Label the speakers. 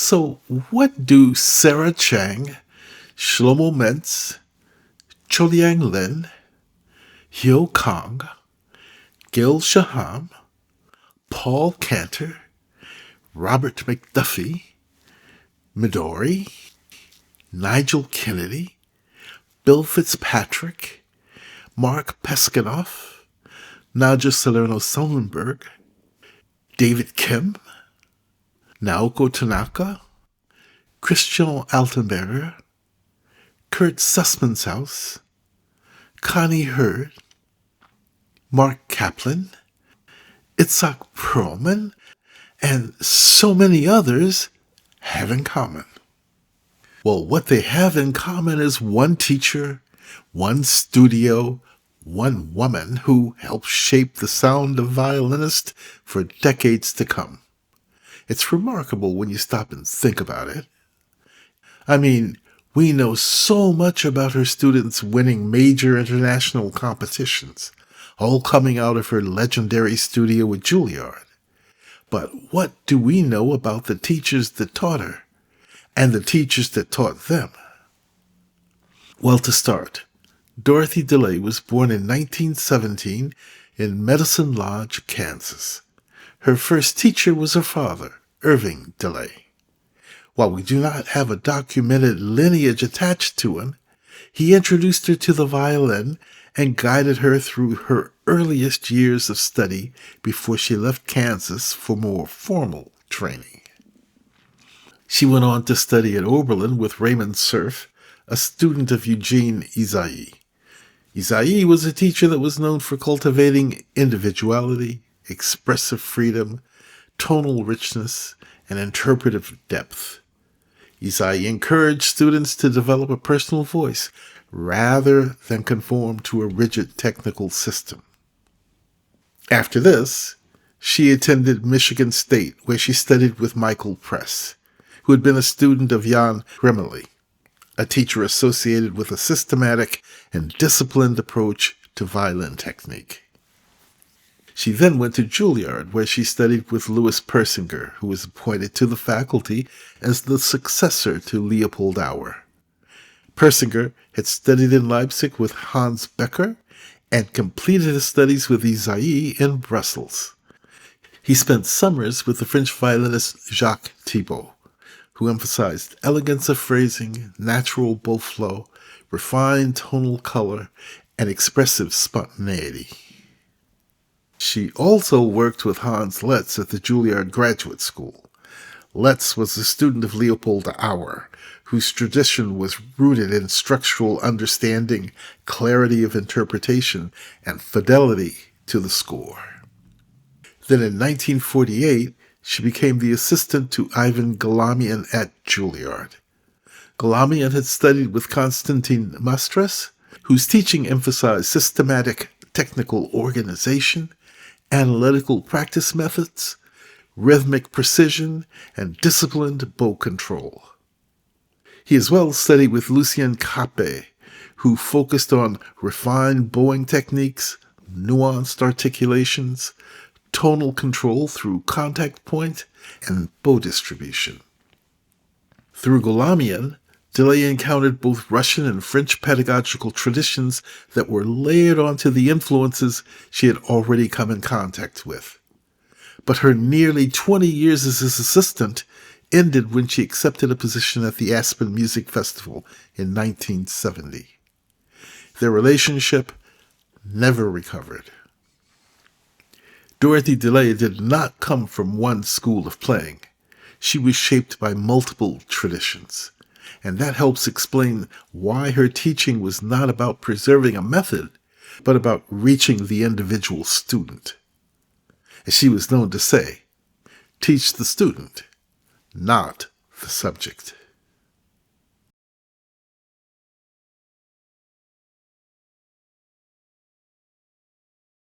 Speaker 1: So, what do Sarah Chang, Shlomo Mentz, Choliang Lin, Hyo Kang, Gil Shaham, Paul Cantor, Robert McDuffie, Midori, Nigel Kennedy, Bill Fitzpatrick, Mark Peskanoff, Nadja Salerno-Sullenberg, David Kim, Naoko Tanaka, Christian Altenberger, Kurt Sussmanshaus, Connie Hurd, Mark Kaplan, Itzhak Perlman, and so many others have in common? Well, what they have in common is one teacher, one studio, one woman who helped shape the sound of violinist for decades to come. It's remarkable when you stop and think about it. I mean, we know so much about her students winning major international competitions, all coming out of her legendary studio with Juilliard. But what do we know about the teachers that taught her, and the teachers that taught them? Well, to start, Dorothy DeLay was born in 1917 in Medicine Lodge, Kansas. Her first teacher was her father, Irving DeLay. While we do not have a documented lineage attached to him, he introduced her to the violin and guided her through her earliest years of study before she left Kansas for more formal training. She went on to study at Oberlin with Raymond Cerf, a student of Eugene Isaïe. Isaïe was a teacher that was known for cultivating individuality, expressive freedom, tonal richness, and interpretive depth. Isaïe encouraged students to develop a personal voice rather than conform to a rigid technical system. After this, she attended Michigan State, where she studied with Michael Press, who had been a student of Jan Remeli, a teacher associated with a systematic and disciplined approach to violin technique. She then went to Juilliard, where she studied with Louis Persinger, who was appointed to the faculty as the successor to Leopold Auer. Persinger had studied in Leipzig with Hans Becker and completed his studies with Isaïe in Brussels. He spent summers with the French violinist Jacques Thibault, who emphasized elegance of phrasing, natural bow flow, refined tonal color, and expressive spontaneity. She also worked with Hans Letz at the Juilliard Graduate School. Letz was a student of Leopold Auer, whose tradition was rooted in structural understanding, clarity of interpretation, and fidelity to the score. Then in 1948, she became the assistant to Ivan Galamian at Juilliard. Galamian had studied with Konstantin Mastras, whose teaching emphasized systematic technical organization, analytical practice methods, rhythmic precision, and disciplined bow control. He as well studied with Lucien Capet, who focused on refined bowing techniques, nuanced articulations, tonal control through contact point, and bow distribution. Through Galamian, DeLay encountered both Russian and French pedagogical traditions that were layered onto the influences she had already come in contact with. But her nearly 20 years as his assistant ended when she accepted a position at the Aspen Music Festival in 1970. Their relationship never recovered. Dorothy DeLay did not come from one school of playing. She was shaped by multiple traditions, and that helps explain why her teaching was not about preserving a method, but about reaching the individual student. As she was known to say, teach the student, not the subject.